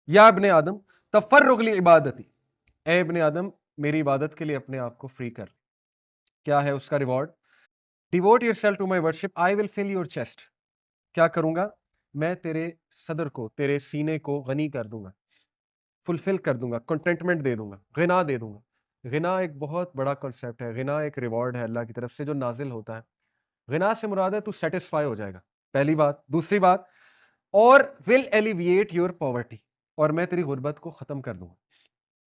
یا ابن آدم تفرغ لعبادتی، اے ابن آدم میری عبادت کے لیے اپنے آپ کو فری کر. کیا ہے اس کا reward? Devote yourself to my worship I will fill your chest. کیا کروں گا؟ میں تیرے صدر کو، تیرے سینے کو غنی کر دوں گا، فلفل کر دوں گا، کنٹینٹمنٹ دے دوں گا، غنا دے دوں گا. غنا ایک بہت بڑا کنسیپٹ ہے. غنا ایک ریوارڈ ہے اللہ کی طرف سے جو نازل ہوتا ہے. غنا سے مراد ہے تو سیٹسفائی ہو جائے گا، پہلی بات. دوسری بات، اور ول ایلیویٹ یور پاورٹی، اور میں تیری غربت کو ختم کر دوں گا.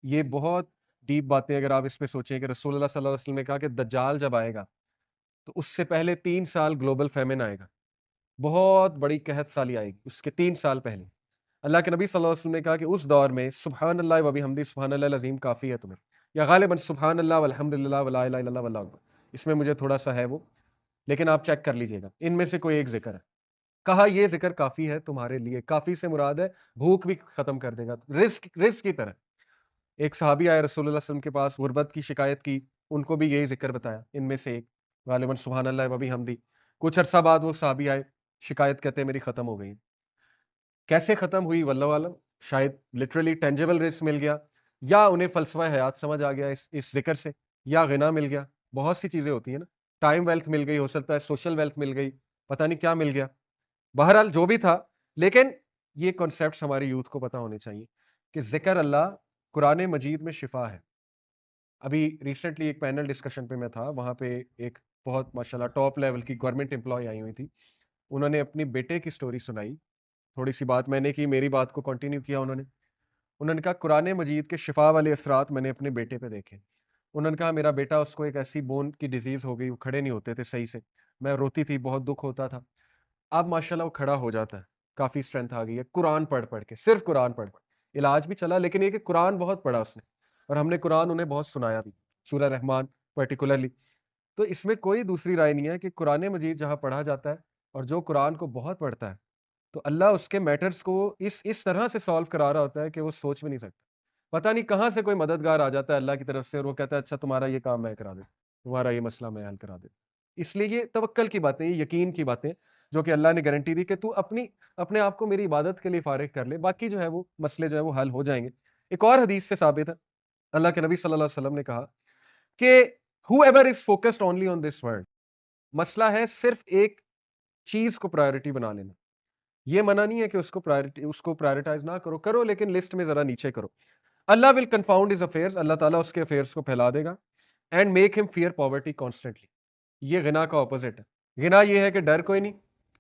یہ بہت ڈیپ باتیں اگر آپ اس پہ سوچیں کہ رسول اللہ صلی اللہ علیہ وسلم نے کہا کہ دجال جب آئے گا تو اس سے پہلے 3 سال گلوبل فیمن آئے گا، بہت بڑی قحط سالی آئے گی اس کے 3 سال پہلے. اللہ کے نبی صلی اللہ علیہ وسلم نے کہا کہ اس دور میں سبحان اللہ و بحمدہ سبحان اللہ العظیم کافی ہے تمہیں، یا غالباً سبحان اللہ والحمد للہ ولا الہ الا اللہ واللہ اکبر. اس میں مجھے تھوڑا سا ہے وہ، لیکن آپ چیک کر لیجئے گا، ان میں سے کوئی ایک ذکر ہے. کہا یہ ذکر کافی ہے تمہارے لیے. کافی سے مراد ہے بھوک بھی ختم کر دے گا، رزق کی طرح. ایک صحابی آئے رسول اللہ صلی اللہ علیہ وسلم کے پاس، غربت کی شکایت کی، ان کو بھی یہی ذکر بتایا. ان میں سے ایک غالباً سبحان اللہ و بحمدہ. کچھ عرصہ بعد وہ صحابی آئے، شکایت کہتے ہیں میری ختم ہو گئی. کیسے ختم ہوئی واللہ عالم، شاید لٹرلی ٹینجیبل رزق مل گیا، یا انہیں فلسفہ حیات سمجھ آ گیا اس ذکر سے، یا غنا مل گیا. بہت سی چیزیں ہوتی ہیں نا، ٹائم ویلتھ مل گئی، ہو سکتا ہے سوشل ویلتھ مل گئی، پتہ نہیں کیا مل گیا. بہرحال جو بھی تھا، لیکن یہ کنسیپٹس ہماری یوتھ کو پتہ ہونے چاہیے کہ ذکر اللہ قرآن مجید میں شفا ہے. ابھی ریسنٹلی ایک پینل ڈسکشن پہ میں تھا، وہاں پہ ایک بہت ماشاءاللہ ٹاپ لیول کی گورنمنٹ امپلائی آئی ہوئی تھی. انہوں نے اپنی بیٹے کی سٹوری سنائی. تھوڑی سی بات میں نے کی، میری بات کو کنٹینیو کیا انہوں نے کہا قرآن مجید کے شفا والے اثرات میں نے اپنے بیٹے پہ دیکھے. انہوں نے کہا میرا بیٹا، اس کو ایک ایسی بون کی ڈیزیز ہو گئی، وہ کھڑے نہیں ہوتے تھے صحیح سے، میں روتی تھی، بہت دکھ ہوتا تھا. اب ماشاءاللہ وہ کھڑا ہو جاتا ہے، کافی اسٹرینتھ آ گئی ہے قرآن پڑھ پڑھ کے، صرف قرآن پڑھ پڑھ. علاج بھی چلا، لیکن یہ کہ قرآن بہت پڑھا اس نے، اور ہم نے قرآن انہیں بہت سنایا بھی، سورہ رحمان پرٹیکولرلی. تو اس میں کوئی دوسری رائے نہیں ہے کہ قرآن مجید جہاں پڑھا جاتا ہے، اور جو قرآن کو بہت پڑھتا ہے، تو اللہ اس کے میٹرز کو اس طرح سے سالو کرا رہا ہوتا ہے کہ وہ سوچ بھی نہیں سکتا. پتہ نہیں کہاں سے کوئی مددگار آ جاتا ہے اللہ کی طرف سے، اور وہ کہتا ہے اچھا تمہارا یہ کام میں کرا دے، تمہارا یہ مسئلہ میں حل کرا دے. اس لیے یہ توکل کی باتیں، یہ یقین کی باتیں جو کہ اللہ نے گارنٹی دی کہ تو اپنے آپ کو میری عبادت کے لیے فارغ کر لے، باقی جو ہے وہ مسئلے جو ہے وہ حل ہو جائیں گے. ایک اور حدیث سے ثابت ہے، اللہ کے نبی صلی اللہ علیہ وسلم نے کہا کہ whoever is focused only on this world، مسئلہ ہے صرف ایک چیز کو پرائیورٹی بنا لینا. یہ منع نہیں ہے کہ اس کو پرائیورٹائز نہ کرو، لیکن لسٹ میں ذرا نیچے کرو. اللہ ول کنفاؤنڈ ہز افیئرز، اللہ تعالیٰ اس کے افیئرز کو پھیلا دے گا. اینڈ میک ہم فیئر پاورٹی کانسٹنٹلی. یہ غنا کا اپوزٹ ہے. غنا یہ ہے کہ ڈر کوئی نہیں،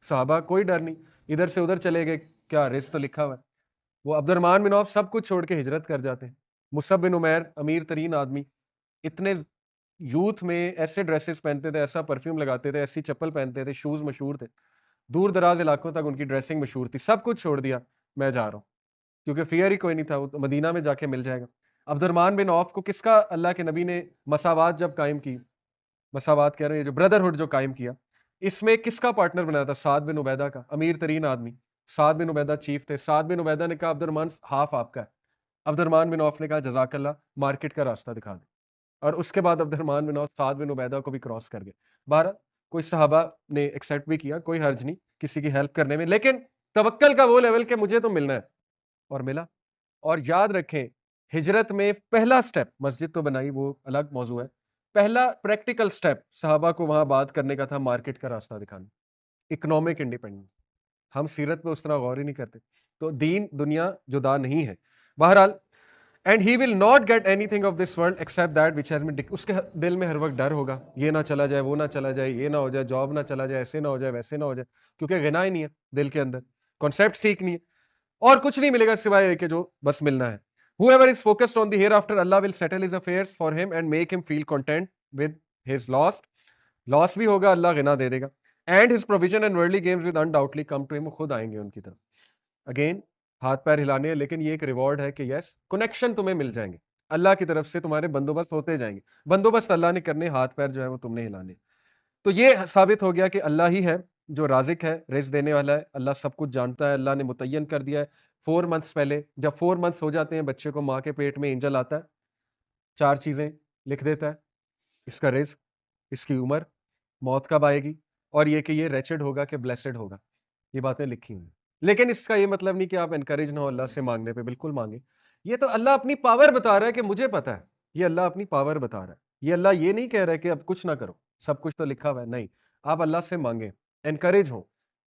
صحابہ کوئی ڈر نہیں، ادھر سے ادھر چلے گئے، کیا رزق تو لکھا ہوا ہے. وہ عبد الرحمن بن عوف سب کچھ چھوڑ کے ہجرت کر جاتے ہیں. مصعب بن عمیر امیر ترین آدمی، اتنے یوتھ میں ایسے ڈریسز پہنتے تھے، ایسا پرفیوم لگاتے تھے، ایسی چپل پہنتے تھے، شوز مشہور تھے، دور دراز علاقوں تک ان کی ڈریسنگ مشہور تھی. سب کچھ چھوڑ دیا، میں جا رہا ہوں، کیونکہ فیئر ہی کوئی نہیں تھا، وہ تو مدینہ میں جا کے مل جائے گا. عبد الرحمن بن عوف کو کس کا اللہ کے نبی نے مساوات جب قائم کی، مساوات کہہ رہے ہیں جو بردرہڈ جو قائم کیا، اس میں کس کا پارٹنر بنایا تھا؟ سعد بن عبیدہ کا، امیر ترین آدمی. سعد بن عبیدہ چیف تھے. سعد بن عبیدہ نے کہا عبد الرحمن ہاف آپ کا ہے. عبد الرحمن بن عوف نے کہا جزاک اللہ، مارکیٹ کا راستہ دکھا دیں. اور اس کے بعد عبد الرحمن بن عوف سعد بن عبیدہ کو بھی کراس کر گئے. بہرحال کوئی صحابہ نے ایکسیپٹ بھی کیا، کوئی حرج نہیں کسی کی ہیلپ کرنے میں، لیکن توکل کا وہ لیول کہ مجھے تو ملنا ہے، اور ملا. اور یاد رکھیں ہجرت میں پہلا سٹیپ، مسجد تو بنائی وہ الگ موضوع ہے، پہلا پریکٹیکل سٹیپ صحابہ کو وہاں بات کرنے کا تھا مارکیٹ کا راستہ دکھانا، اکنامک انڈیپینڈنس. ہم سیرت پہ اس طرح غور ہی نہیں کرتے. تو دین دنیا جدا نہیں ہے. بہرحال and he will not get anything of this world except that which has been, اس کے دل میں ہر وقت ڈر ہوگا، یہ نہ چلا جائے، وہ نہ چلا جائے، یہ نہ ہو جائے، جاب نہ چلا جائے، ایسے نہ ہو جائے، ویسے نہ ہو جائے، کیونکہ غنا ہی نہیں ہے دل کے اندر، کانسیپٹ ٹھیک نہیں ہے، اور کچھ نہیں ملے گا سوائے کہ جو بس ملنا ہے. whoever is focused on the hereafter Allah will settle his affairs for him and make him feel content with his loss بھی ہوگا، اللہ غنا دے دے گا. and his provision and worldly gains will undoubtedly come to him، خود آئیں گے ان کی طرف. Again ہاتھ پیر ہلانے ہیں، لیکن یہ ایک ریوارڈ ہے کہ یس کنیکشن تمہیں مل جائیں گے، اللہ کی طرف سے تمہارے بندوبست ہوتے جائیں گے. بندوبست اللہ نے کرنے، ہاتھ پیر جو ہے وہ تم نے ہلانے. تو یہ ثابت ہو گیا کہ اللہ ہی ہے جو رازق ہے، رزق دینے والا ہے. اللہ سب کچھ جانتا ہے، اللہ نے متعین کر دیا ہے 4 months پہلے. جب 4 months ہو جاتے ہیں بچے کو، ماں کے پیٹ میں اینجل آتا ہے، 4 چیزیں لکھ دیتا ہے، اس کا رزق، اس کی عمر، موت کب آئے گی، اور یہ کہ یہ ریچڈ ہوگا کہ بلیسڈ ہوگا. یہ باتیں لکھی ہوئی ہیں. لیکن اس کا یہ مطلب نہیں کہ آپ انکریج نہ ہو اللہ سے مانگنے پہ، بالکل مانگیں. یہ تو اللہ اپنی پاور بتا رہا ہے کہ مجھے پتا ہے، یہ اللہ اپنی پاور بتا رہا ہے. یہ اللہ یہ نہیں کہہ رہا ہے کہ اب کچھ نہ کرو، سب کچھ تو لکھا ہوا ہے. نہیں، آپ اللہ سے مانگیں، انکریج ہو،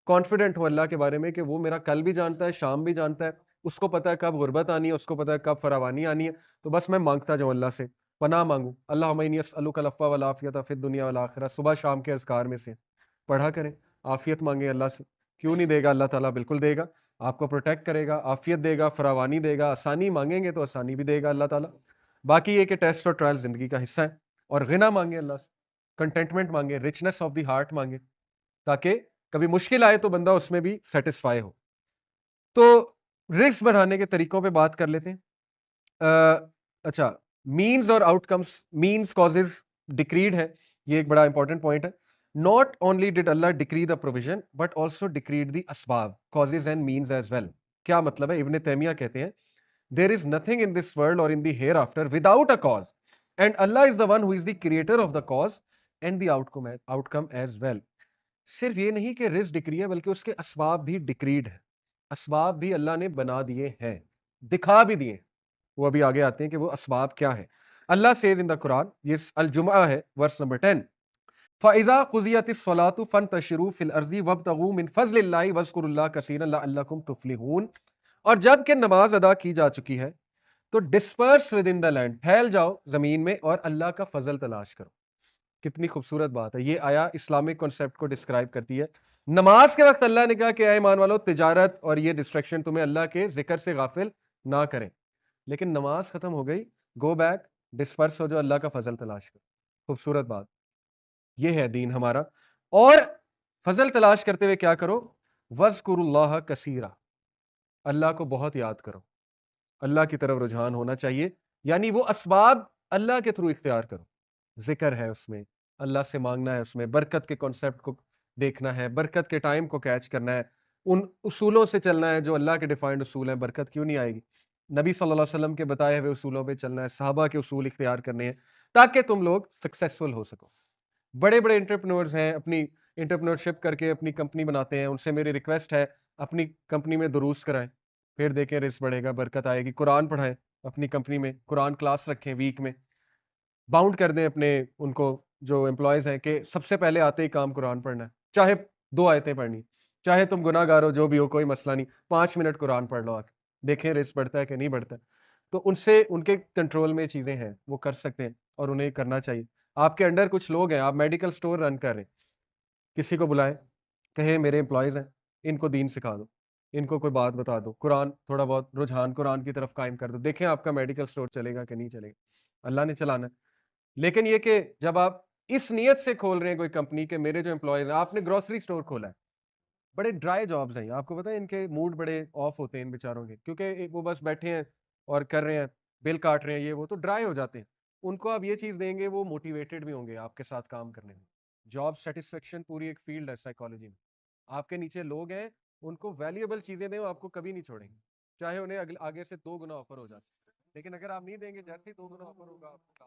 کانفیڈنٹ ہو اللہ کے بارے میں کہ وہ میرا کل بھی جانتا ہے، شام بھی جانتا ہے، اس کو پتا ہے کب غربت آنی ہے، اس کو پتا ہے کب فراوانی آنی ہے. تو بس میں مانگتا جاؤں اللہ سے، پناہ مانگوں. اللہم انی اسألک العفو والعافیۃ فی الدنیا والآخرہ، صبح شام کے اذکار میں سے پڑھا کریں. عافیت مانگیں اللہ سے. کیوں نہیں دے گا اللہ تعالیٰ؟ بالکل دے گا. آپ کو پروٹیکٹ کرے گا، عافیت دے گا، فراوانی دے گا. آسانی مانگیں گے تو آسانی بھی دے گا اللہ تعالیٰ. باقی یہ کہ ٹیسٹ اور ٹرائل زندگی کا حصہ ہے. اور غنا مانگیں اللہ سے، کنٹینٹمنٹ مانگیں، رچنس آف دی ہارٹ مانگیں، تاکہ کبھی مشکل آئے تو بندہ اس میں بھی سیٹسفائی ہو. تو رزق بڑھانے کے طریقوں پہ بات کر لیتے ہیں. اچھا، مینز اور آؤٹ کمس، مینز کازز ڈکریڈ ہے، یہ ایک بڑا امپورٹنٹ پوائنٹ ہے. Not only did Allah decree the provision, but also decreed the asbab, causes and means as well. کیا مطلب ہے؟ ابن تیمیہ کہتے ہیں there is nothing in this world or in the hereafter without a cause, and Allah is the one who is the creator of the cause and the outcome as well. صرف یہ نہیں کہ رزق ڈکری ہے، بلکہ اس کے اسباب بھی ڈکریڈ ہے. اسباب بھی اللہ نے بنا دیے ہیں، دکھا بھی دیے. وہ ابھی آگے آتے ہیں کہ وہ اسباب کیا ہے. اللہ says in the Quran، یہ الجمعہ ہے، ورس نمبر 10، فَإِذَا قُضِيَتِ الصَّلَاةُ فَانتَشِرُوا فِي الْأَرْضِ وَابْتَغُوا مِن فَضْلِ اللَّهِ وَاذْكُرُوا اللَّهَ كَثِيرًا لَعَلَّكُمْ تُفْلِحُونَ. اور جب کہ نماز ادا کی جا چکی ہے تو disperse with in the land, پھیل جاؤ زمین میں اور اللہ کا فضل تلاش کرو. کتنی خوبصورت بات ہے. یہ آیا اسلامک کنسیپٹ کو ڈسکرائب کرتی ہے. نماز کے وقت اللہ نے کہا کہ اے ایمان والو، تجارت اور یہ ڈسٹریکشن تمہیں اللہ کے ذکر سے غافل نہ کریں. لیکن نماز ختم ہو گئی، گو بیک، ڈسپرس ہو جو اللہ کا فضل تلاش کرو. خوبصورت بات. یہ ہے دین ہمارا. اور فضل تلاش کرتے ہوئے کیا کرو؟ وَاذْكُرُوا اللَّهَ كَثِيرًا، اللہ کو بہت یاد کرو. اللہ کی طرف رجحان ہونا چاہیے، یعنی وہ اسباب اللہ کے تھرو اختیار کرو. ذکر ہے اس میں، اللہ سے مانگنا ہے، اس میں برکت کے کانسیپٹ کو دیکھنا ہے، برکت کے ٹائم کو کیچ کرنا ہے، ان اصولوں سے چلنا ہے جو اللہ کے ڈیفائنڈ اصول ہیں. برکت کیوں نہیں آئے گی؟ نبی صلی اللہ علیہ وسلم کے بتائے ہوئے اصولوں پہ چلنا ہے، صحابہ کے اصول اختیار کرنے ہیں، تاکہ تم لوگ سکسیسفل ہو سکو. بڑے بڑے انٹرپرینورز ہیں، اپنی انٹرپرینورشپ کر کے اپنی کمپنی بناتے ہیں. ان سے میری ریکویسٹ ہے اپنی کمپنی میں دروس کرائیں، پھر دیکھیں رزق بڑھے گا، برکت آئے گی. قرآن پڑھائیں اپنی کمپنی میں، قرآن کلاس رکھیں ویک میں. باؤنڈ کر دیں اپنے ان کو جو امپلائیز ہیں کہ سب سے پہلے آتے ہی کام قرآن پڑھنا ہے، چاہے 2 آیتیں پڑھنی، چاہے تم گناہ گار ہو، جو بھی ہو، کوئی مسئلہ نہیں، 5 منٹ قرآن پڑھ لو. آپ دیکھیں رزق بڑھتا ہے کہ نہیں بڑھتا ہے. تو ان سے، ان کے کنٹرول میں چیزیں ہیں، وہ کر سکتے ہیں اور انہیں کرنا چاہیے. آپ کے انڈر کچھ لوگ ہیں، آپ میڈیکل سٹور رن کر رہے ہیں، کسی کو بلائیں، کہیں میرے امپلائیز ہیں، ان کو دین سکھا دو، ان کو کوئی بات بتا دو، قرآن تھوڑا بہت رجحان قرآن کی طرف قائم کر دو. دیکھیں آپ کا میڈیکل سٹور چلے گا کہ نہیں چلے گا، اللہ نے چلانا ہے. لیکن یہ کہ جب آپ اس نیت سے کھول رہے ہیں کوئی کمپنی کہ میرے جو امپلائیز ہیں، آپ نے گروسری سٹور کھولا ہے، بڑے ڈرائی جابز ہیں. آپ کو پتہ ہے ان کے موڈ بڑے آف ہوتے ہیں ان بیچاروں کے، کیونکہ وہ بس بیٹھے ہیں اور کر رہے ہیں، بل کاٹ رہے ہیں، یہ وہ، تو ڈرائی ہو جاتے ہیں. ان کو آپ یہ چیز دیں گے، وہ موٹیویٹڈ بھی ہوں گے آپ کے ساتھ کام کرنے میں. جاب سیٹسفیکشن پوری ایک فیلڈ ہے سائیکالوجی میں. آپ کے نیچے لوگ ہیں، ان کو ویلیوبل چیزیں دیں، وہ آپ کو کبھی نہیں چھوڑیں گے، چاہے انہیں آگے سے 2 گنا آفر ہو جاتے. لیکن اگر آپ نہیں دیں گے، جیسے ہی 2 گنا آفر ہوگا آپ کو